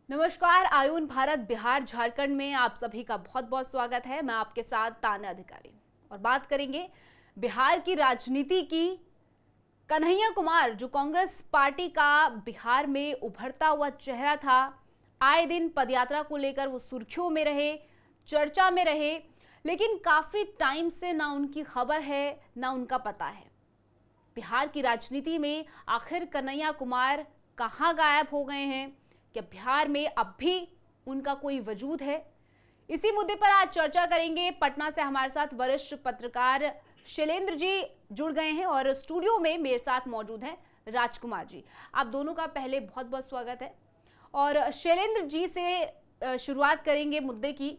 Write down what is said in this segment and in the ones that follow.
नमस्कार। आयुन भारत बिहार झारखंड में आप सभी का बहुत बहुत स्वागत है। मैं आपके साथ ताना अधिकारी और बात करेंगे बिहार की राजनीति की। कन्हैया कुमार जो कांग्रेस पार्टी का बिहार में उभरता हुआ चेहरा था, आए दिन पदयात्रा को लेकर वो सुर्खियों में रहे, चर्चा में रहे, लेकिन काफी टाइम से ना उनकी खबर है ना उनका पता है। बिहार की राजनीति में आखिर कन्हैया कुमार कहां गायब हो गए हैं? क्या बिहार में अब भी उनका कोई वजूद है? इसी मुद्दे पर आज चर्चा करेंगे। पटना से हमारे साथ वरिष्ठ पत्रकार शैलेंद्र जी जुड़ गए हैं और स्टूडियो में मेरे साथ मौजूद हैं राजकुमार जी। आप दोनों का पहले बहुत बहुत स्वागत है। और शैलेंद्र जी से शुरुआत करेंगे मुद्दे की।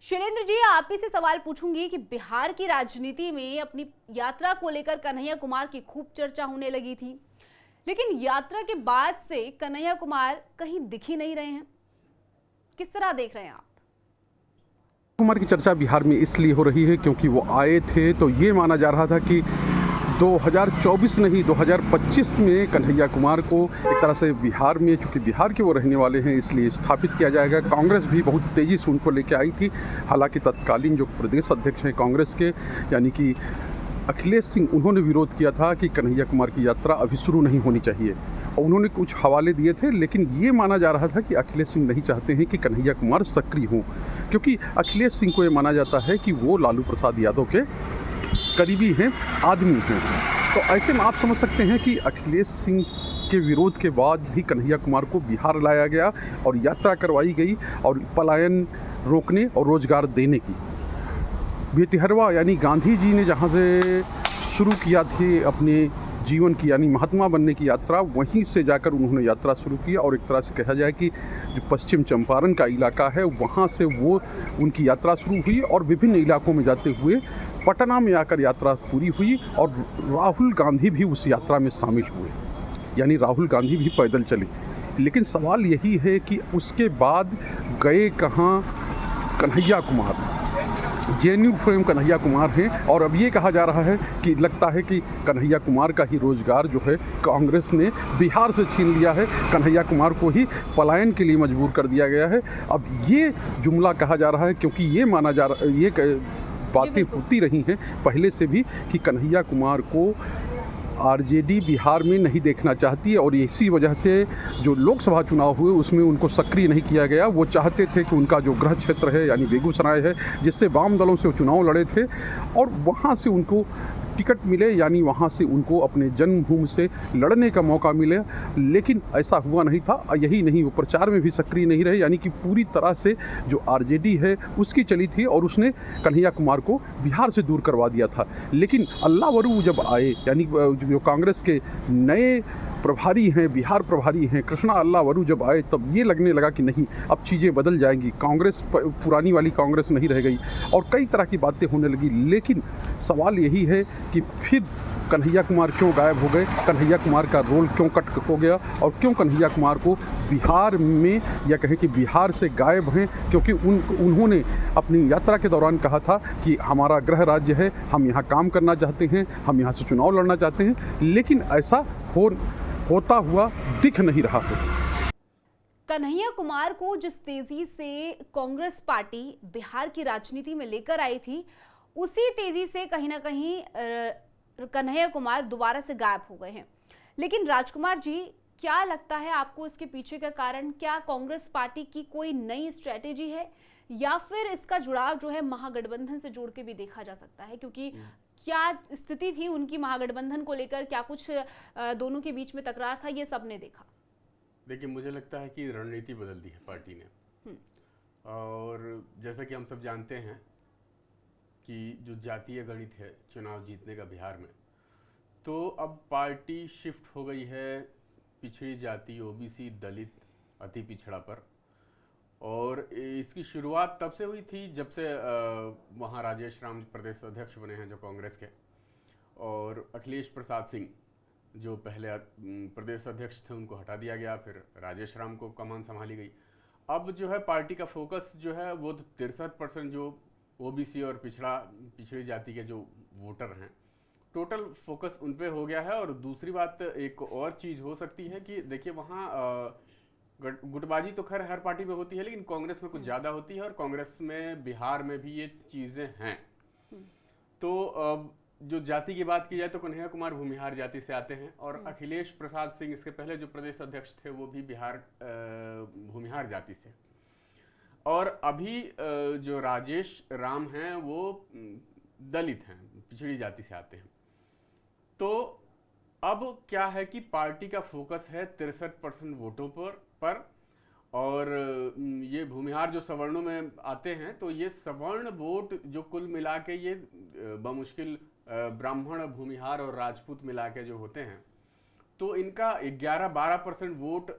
शैलेंद्र जी, आप ही से सवाल पूछूंगी कि बिहार की राजनीति में अपनी यात्रा को लेकर कन्हैया कुमार की खूब चर्चा होने लगी थी, लेकिन यात्रा के बाद से कन्हैया कुमार कहीं दिख ही नहीं रहे हैं। किस तरह देख रहे हैं आप? कुमार की चर्चा बिहार में इसलिए हो रही है क्योंकि वो आए थे तो ये माना जा रहा था कि 2024 नहीं 2025 में कन्हैया कुमार को एक तरह से बिहार में, चूँकि बिहार के वो रहने वाले हैं, इसलिए स्थापित किया जाएगा। कांग्रेस भी बहुत तेज़ी से उनको लेके आई थी। हालांकि तत्कालीन जो प्रदेश अध्यक्ष हैं कांग्रेस के, यानी कि अखिलेश सिंह, उन्होंने विरोध किया था कि कन्हैया कुमार की यात्रा अभी शुरू नहीं होनी चाहिए और उन्होंने कुछ हवाले दिए थे। लेकिन ये माना जा रहा था कि अखिलेश सिंह नहीं चाहते हैं कि कन्हैया कुमार सक्रिय हों, क्योंकि अखिलेश सिंह को ये माना जाता है कि वो लालू प्रसाद यादव के करीबी हैं, आदमी हैं। तो ऐसे में आप समझ सकते हैं कि अखिलेश सिंह के विरोध के बाद भी कन्हैया कुमार को बिहार लाया गया और यात्रा करवाई गई और पलायन रोकने और रोजगार देने की। बेतिहरवा यानी गांधी जी ने जहाँ से शुरू किया थे अपने जीवन की, यानी महात्मा बनने की यात्रा, वहीं से जाकर उन्होंने यात्रा शुरू की और एक तरह से कहा जाए कि जो पश्चिम चंपारण का इलाका है वहाँ से वो उनकी यात्रा शुरू हुई और विभिन्न इलाकों में जाते हुए पटना में आकर यात्रा पूरी हुई और राहुल गांधी भी उस यात्रा में शामिल हुए, यानी राहुल गांधी भी पैदल चले। लेकिन सवाल यही है कि उसके बाद गए कहाँ कन्हैया कुमार? जेएनयू फ्रेम कन्हैया कुमार हैं और अब ये कहा जा रहा है कि लगता है कि कन्हैया कुमार का ही रोजगार जो है कांग्रेस ने बिहार से छीन लिया है, कन्हैया कुमार को ही पलायन के लिए मजबूर कर दिया गया है। अब ये जुमला कहा जा रहा है क्योंकि ये माना जा रहा, ये बातें होती रही हैं पहले से भी कि कन्हैया कुमार को आरजेडी बिहार में नहीं देखना चाहती है और इसी वजह से जो लोकसभा चुनाव हुए उसमें उनको सक्रिय नहीं किया गया। वो चाहते थे कि उनका जो गृह क्षेत्र है यानी बेगूसराय है, जिससे वाम दलों से वो चुनाव लड़े थे और वहाँ से उनको टिकट मिले, यानी वहाँ से उनको अपने जन्मभूमि से लड़ने का मौका मिले। लेकिन ऐसा हुआ नहीं था। यही नहीं, वो प्रचार में भी सक्रिय नहीं रहे, यानी कि पूरी तरह से जो आरजेडी है उसकी चली थी और उसने कन्हैया कुमार को बिहार से दूर करवा दिया था। लेकिन अल्लाह वरू जब आए, यानी जो कांग्रेस के नए प्रभारी हैं, बिहार प्रभारी हैं, कृष्णा अल्लाह वरू जब आए, तब ये लगने लगा कि नहीं, अब चीज़ें बदल जाएंगी, कांग्रेस पुरानी वाली कांग्रेस नहीं रह गई और कई तरह की बातें होने लगी। लेकिन सवाल यही है कि फिर कन्हैया कुमार क्यों गायब हो गए, कन्हैया कुमार का रोल क्यों कट हो गया और क्यों कन्हैया कुमार को बिहार में, या कहें कि बिहार से गायब हैं? क्योंकि उन्होंने अपनी यात्रा के दौरान कहा था कि हमारा गृह राज्य है, हम यहाँ काम करना चाहते हैं, हम यहाँ से चुनाव लड़ना चाहते हैं, लेकिन ऐसा होता हुआ दिख नहीं रहा है। कन्हैया कुमार को जिस तेजी से कांग्रेस पार्टी बिहार की राजनीति में लेकर आई थी, उसी तेजी से कहीं ना कहीं कन्हैया कुमार दोबारा से गायब हो गए हैं। लेकिन राजकुमार जी, क्या लगता है आपको इसके पीछे का कारण? क्या कांग्रेस पार्टी की कोई नई स्ट्रेटेजी है या फिर इसका जुड़ाव जो है महागठबंधन से जोड़ के भी देखा जा सकता है? क्योंकि क्या स्थिति थी उनकी महागठबंधन को लेकर, क्या कुछ दोनों के बीच में तकरार था, ये सबने देखा। देखिए, मुझे लगता है कि रणनीति बदल दी है पार्टी ने। और जैसा कि हम सब जानते हैं कि जो जातीय गणित है चुनाव जीतने का बिहार में, तो अब पार्टी शिफ्ट हो गई है पिछड़ी जाति, ओबीसी, दलित, अति पिछड़ा पर। और इसकी शुरुआत तब से हुई थी जब से वहाँ राजेश राम प्रदेश अध्यक्ष बने हैं जो कांग्रेस के, और अखिलेश प्रसाद सिंह जो पहले प्रदेश अध्यक्ष थे उनको हटा दिया गया, फिर राजेश राम को कमान संभाली गई। अब जो है पार्टी का फोकस जो है वो 63% जो ओबीसी और पिछड़ी जाति के जो वोटर हैं, टोटल फोकस उन पे हो गया है। और दूसरी बात, एक और चीज़ हो सकती है कि देखिए वहाँ गुटबाजी तो खैर हर पार्टी में होती है, लेकिन कांग्रेस में कुछ ज़्यादा होती है, और कांग्रेस में बिहार में भी ये चीज़ें हैं। तो जो जाति की बात की जाए तो कन्हैया कुमार भूमिहार जाति से आते हैं, और अखिलेश प्रसाद सिंह इसके पहले जो प्रदेश अध्यक्ष थे वो भी बिहार भूमिहार जाति से। और अभी जो राजेश राम हैं वो दलित हैं, पिछड़ी जाति से आते हैं। तो अब क्या है कि पार्टी का फोकस है 63% वोटों पर, और ये भूमिहार जो सवर्णों में आते हैं, तो ये सवर्ण वोट जो कुल मिला के ये बमुश्किल ब्राह्मण, भूमिहार और राजपूत मिला के जो होते हैं, तो इनका 11-12% वोट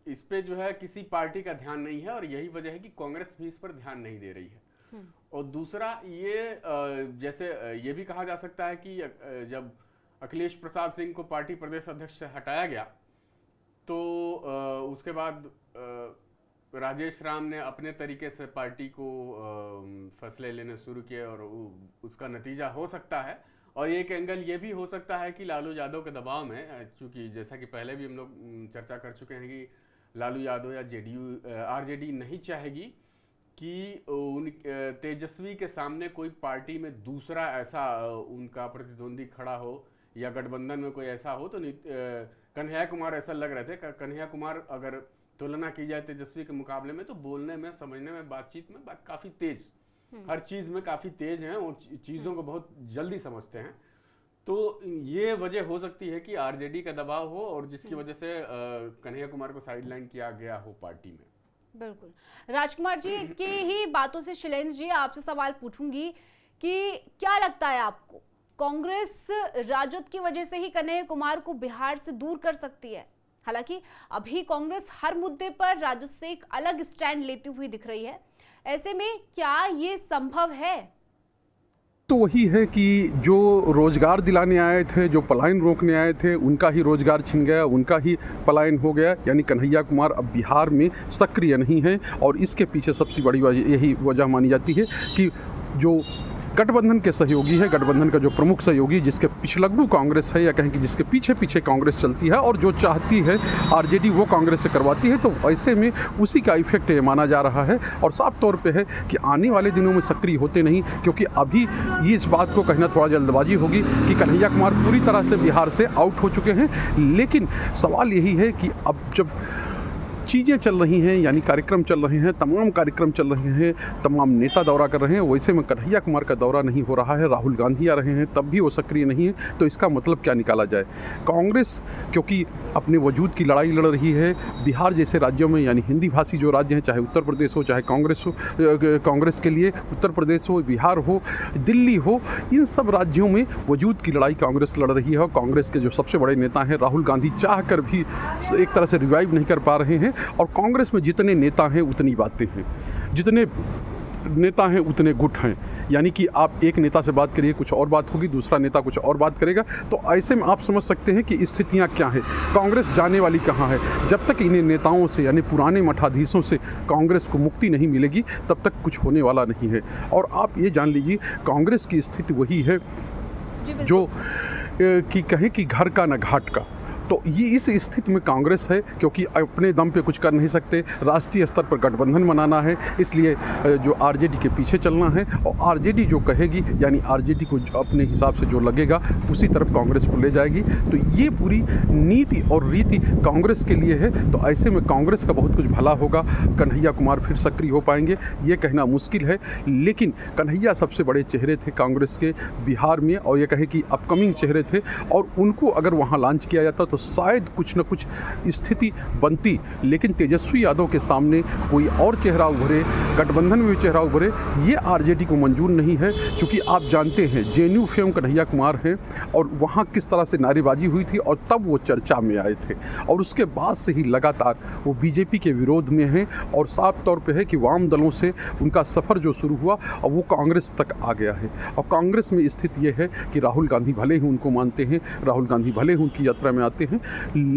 इस पे जो है किसी पार्टी का ध्यान नहीं है, और यही वजह है कि कांग्रेस भी इस पर ध्यान नहीं दे रही है। और दूसरा ये जैसे ये भी कहा जा सकता है कि जब अखिलेश प्रसाद सिंह को पार्टी प्रदेश अध्यक्ष से हटाया गया, तो उसके बाद राजेश राम ने अपने तरीके से पार्टी को फैसले लेने शुरू किए, और उसका नतीजा हो सकता है। और एक एंगल ये भी हो सकता है कि लालू यादव के दबाव में, चूँकि जैसा कि पहले भी हम लोग चर्चा कर चुके हैं कि लालू यादव या आरजेडी नहीं चाहेगी कि उन तेजस्वी के सामने कोई पार्टी में दूसरा ऐसा उनका प्रतिद्वंदी खड़ा हो, या गठबंधन में कोई ऐसा हो। तो कन्हैया कुमार ऐसा लग रहे थे, कन्हैया कुमार अगर तुलना की जाए तेजस्वी के मुकाबले में, तो बोलने में, समझने में, बातचीत में काफ़ी तेज, हर चीज़ में काफ़ी तेज हैं, और चीज़ों को बहुत जल्दी समझते हैं। तो ये वजह हो सकती है कि आरजेडी का दबाव हो, और जिसकी वजह से कन्हैया कुमार को साइडलाइन किया गया हो पार्टी में। बिल्कुल। राजकुमार जी की ही बातों से शैलेंद्र जी आपसे सवाल पूछूंगी कि क्या लगता है आपको, कांग्रेस राजद की वजह से ही कन्हैया कुमार को बिहार से दूर कर सकती है? हालांकि अभी कांग्रेस हर मुद्दे पर राजद से एक अलग स्टैंड लेती हुई दिख रही है, ऐसे में क्या ये संभव है? तो वही है कि जो रोजगार दिलाने आए थे, जो पलायन रोकने आए थे, उनका ही रोजगार छिन गया, उनका ही पलायन हो गया। यानी कन्हैया कुमार अब बिहार में सक्रिय नहीं है, और इसके पीछे सबसे बड़ी वजह यही वजह मानी जाती है कि जो गठबंधन के सहयोगी है, गठबंधन का जो प्रमुख सहयोगी, जिसके पिछलग्गू कांग्रेस है, या कहें कि जिसके पीछे पीछे कांग्रेस चलती है, और जो चाहती है आरजेडी वो कांग्रेस से करवाती है, तो ऐसे में उसी का इफेक्ट ये माना जा रहा है। और साफ तौर पे है कि आने वाले दिनों में सक्रिय होते नहीं, क्योंकि अभी ये इस बात को कहना थोड़ा जल्दबाजी होगी कि कन्हैया कुमार पूरी तरह से बिहार से आउट हो चुके हैं। लेकिन सवाल यही है कि अब जब चीज़ें चल रही हैं, यानी कार्यक्रम चल रहे हैं, तमाम कार्यक्रम चल रहे हैं, तमाम नेता दौरा कर रहे हैं, वैसे में कन्हैया कुमार का दौरा नहीं हो रहा है, राहुल गांधी आ रहे हैं, तब भी वो सक्रिय नहीं है। तो इसका मतलब क्या निकाला जाए? कांग्रेस क्योंकि अपने वजूद की लड़ाई लड़ रही है बिहार जैसे राज्यों में, यानी हिंदी भाषी जो राज्य हैं, चाहे उत्तर प्रदेश हो, चाहे कांग्रेस हो, कांग्रेस के लिए उत्तर प्रदेश हो, बिहार हो, दिल्ली हो, इन सब राज्यों में वजूद की लड़ाई कांग्रेस लड़ रही है। और कांग्रेस के जो सबसे बड़े नेता हैं राहुल गांधी, चाह कर भी एक तरह से रिवाइव नहीं कर पा रहे हैं। और कांग्रेस में जितने नेता हैं उतनी बातें हैं, जितने नेता हैं उतने गुट हैं। यानी कि आप एक नेता से बात करिए, कुछ और बात होगी, दूसरा नेता कुछ और बात करेगा। तो ऐसे में आप समझ सकते हैं कि स्थितियां क्या हैं, कांग्रेस जाने वाली कहाँ है। जब तक इन्हें नेताओं से, यानी पुराने मठाधीशों से कांग्रेस को मुक्ति नहीं मिलेगी, तब तक कुछ होने वाला नहीं है। और आप ये जान लीजिए, कांग्रेस की स्थिति वही है जो कि कहें कि घर का न घाट का। तो ये इस स्थिति में कांग्रेस है, क्योंकि अपने दम पे कुछ कर नहीं सकते, राष्ट्रीय स्तर पर गठबंधन बनाना है, इसलिए जो आरजेडी के पीछे चलना है। और आरजेडी जो कहेगी, यानी आरजेडी को अपने हिसाब से जो लगेगा उसी तरफ कांग्रेस को ले जाएगी। तो ये पूरी नीति और रीति कांग्रेस के लिए है। तो ऐसे में कांग्रेस का बहुत कुछ भला होगा, कन्हैया कुमार फिर सक्रिय हो पाएंगे ये कहना मुश्किल है। लेकिन कन्हैया सबसे बड़े चेहरे थे कांग्रेस के बिहार में, और ये कहे कि अपकमिंग चेहरे थे, और उनको अगर वहाँ लॉन्च किया जाता तो शायद कुछ न कुछ स्थिति बनती। लेकिन तेजस्वी यादव के सामने कोई और चेहरा उभरे, गठबंधन में भी चेहरा उभरे, ये आरजेडी को मंजूर नहीं है। क्योंकि आप जानते हैं जेएनयू फेम कन्हैया कुमार हैं, और वहाँ किस तरह से नारेबाजी हुई थी, और तब वो चर्चा में आए थे। और उसके बाद से ही लगातार वो बीजेपी के विरोध में हैं, और साफ तौर पर है कि वाम दलों से उनका सफ़र जो शुरू हुआ और वो कांग्रेस तक आ गया है। और कांग्रेस में स्थिति ये है कि राहुल गांधी भले ही उनको मानते हैं, राहुल गांधी भले ही उनकी यात्रा में आते हैं, हैं,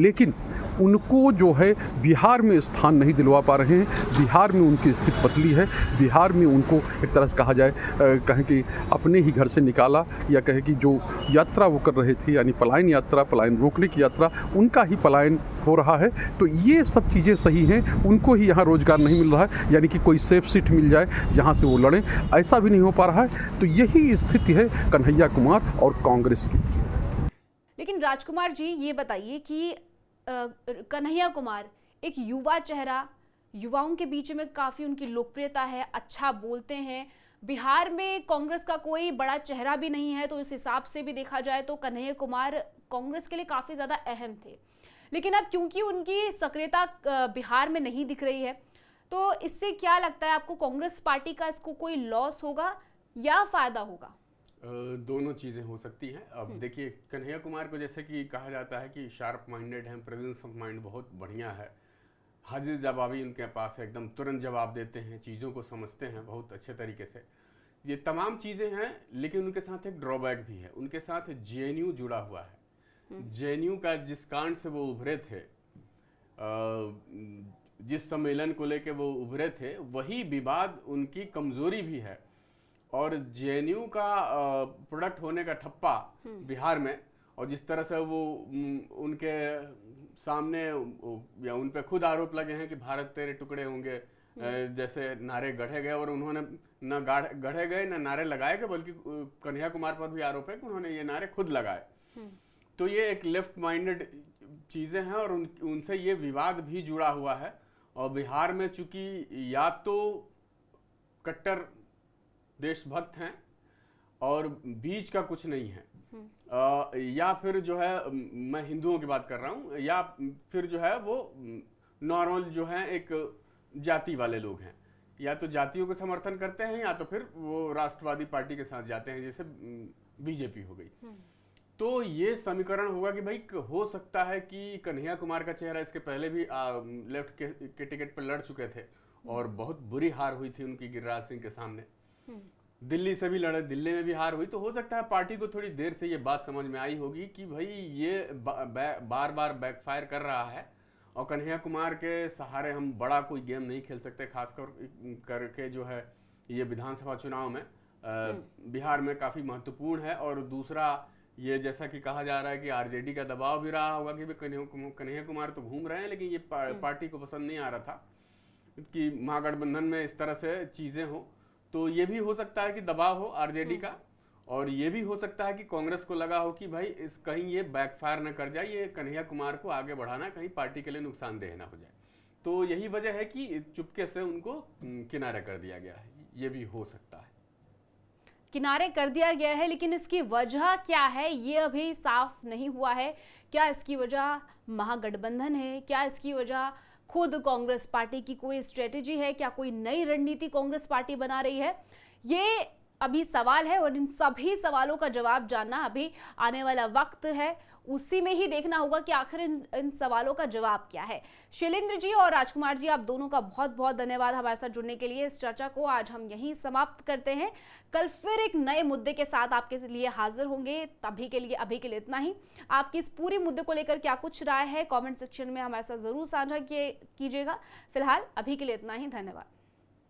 लेकिन उनको जो है बिहार में स्थान नहीं दिलवा पा रहे हैं। बिहार में उनकी स्थिति पतली है। बिहार में उनको एक तरह से कहा जाए, कहें कि अपने ही घर से निकाला, या कहें कि जो यात्रा वो कर रहे थे, यानी पलायन यात्रा, पलायन रोकने की यात्रा, उनका ही पलायन हो रहा है। तो ये सब चीज़ें सही हैं। उनको ही यहाँ रोज़गार नहीं मिल रहा है, यानी कि कोई सेफ सीट मिल जाए जहाँ से वो लड़ें, ऐसा भी नहीं हो पा रहा है। तो यही स्थिति है कन्हैया कुमार और कांग्रेस की। लेकिन राजकुमार जी, ये बताइए कि कन्हैया कुमार एक युवा चेहरा, युवाओं के बीच में काफ़ी उनकी लोकप्रियता है, अच्छा बोलते हैं। बिहार में कांग्रेस का कोई बड़ा चेहरा भी नहीं है, तो इस हिसाब से भी देखा जाए तो कन्हैया कुमार कांग्रेस के लिए काफ़ी ज़्यादा अहम थे। लेकिन अब क्योंकि उनकी सक्रियता बिहार में नहीं दिख रही है, तो इससे क्या लगता है आपको, कांग्रेस पार्टी का इसको कोई लॉस होगा या फ़ायदा होगा? दोनों चीज़ें हो सकती हैं। अब देखिए, कन्हैया कुमार को जैसे कि कहा जाता है कि शार्प माइंडेड हैं, प्रेजेंस ऑफ माइंड बहुत बढ़िया है, हाजिर जवाबी उनके पास है, एकदम तुरंत जवाब देते हैं, चीज़ों को समझते हैं बहुत अच्छे तरीके से। ये तमाम चीज़ें हैं, लेकिन उनके साथ एक ड्रॉबैक भी है। उनके साथ जेएनयू जुड़ा हुआ है। जेएनयू का जिस कांड से वो उभरे थे, जिस सम्मेलन को लेके वो उभरे थे, वही विवाद उनकी कमजोरी भी है। और जेएनयू का प्रोडक्ट होने का ठप्पा बिहार में, और जिस तरह से वो उनके सामने या उन पे खुद आरोप लगे हैं कि भारत तेरे टुकड़े होंगे जैसे नारे गढ़े गए, और उन्होंने न गढ़े गए न नारे लगाए गए, बल्कि कन्हैया कुमार पर भी आरोप है कि उन्होंने ये नारे खुद लगाए। तो ये एक लेफ्ट माइंडेड चीज़ें हैं, और उनसे ये विवाद भी जुड़ा हुआ है। और बिहार में चूंकि या तो कट्टर देशभक्त हैं और बीच का कुछ नहीं है, या फिर जो है, मैं हिंदुओं की बात कर रहा हूँ, या फिर जो है वो नॉर्मल जो है एक जाति वाले लोग हैं, या तो जातियों को समर्थन करते हैं, या तो फिर वो राष्ट्रवादी पार्टी के साथ जाते हैं, जैसे बीजेपी हो गई। तो ये समीकरण होगा कि भाई हो सकता है कि कन्हैया कुमार का चेहरा इसके पहले भी लेफ्ट के टिकट पर लड़ चुके थे, और बहुत बुरी हार हुई थी उनकी गिरिराज सिंह के सामने। दिल्ली से भी लड़े, दिल्ली में भी हार हुई। तो हो सकता है पार्टी को थोड़ी देर से ये बात समझ में आई होगी कि भाई ये बार बार बैकफायर कर रहा है, और कन्हैया कुमार के सहारे हम बड़ा कोई गेम नहीं खेल सकते, खासकर करके जो है ये विधानसभा चुनाव में बिहार में काफ़ी महत्वपूर्ण है। और दूसरा, ये जैसा कि कहा जा रहा है कि आरजेडी का दबाव भी रहा होगा कि कन्हैया कुमार तो घूम रहे हैं, लेकिन ये पार्टी को पसंद नहीं आ रहा था कि महागठबंधन में इस तरह से चीज़ें हो। तो ये भी हो सकता है कि दबाव हो आरजेडी का, और ये भी हो सकता है कि कांग्रेस को लगा हो कि भाई इस कहीं ये बैकफायर न कर जाए, ये कन्हैया कुमार को आगे बढ़ाना कहीं पार्टी के लिए नुकसानदेह ना हो जाए। तो यही वजह है कि चुपके से उनको किनारे कर दिया गया है। ये भी हो सकता है, किनारे कर दिया गया है, लेकिन इसकी वजह क्या है ये अभी साफ नहीं हुआ है। क्या इसकी वजह महागठबंधन है? क्या इसकी वजह खुद कांग्रेस पार्टी की कोई स्ट्रेटेजी है? क्या कोई नई रणनीति कांग्रेस पार्टी बना रही है? ये अभी सवाल है, और इन सभी सवालों का जवाब जानना अभी आने वाला वक्त है। उसी में ही देखना होगा कि आखिर इन सवालों का जवाब क्या है। शैलेंद्र जी और राजकुमार जी, आप दोनों का बहुत बहुत धन्यवाद हमारे साथ जुड़ने के लिए। इस चर्चा को आज हम यहीं समाप्त करते हैं। कल फिर एक नए मुद्दे के साथ आपके लिए हाजिर होंगे। अभी के लिए इतना ही। आपकी इस पूरे मुद्दे को लेकर क्या कुछ राय है, कमेंट सेक्शन में हमारे साथ जरूर साझा कीजिएगा। फिलहाल अभी के लिए इतना ही। धन्यवाद।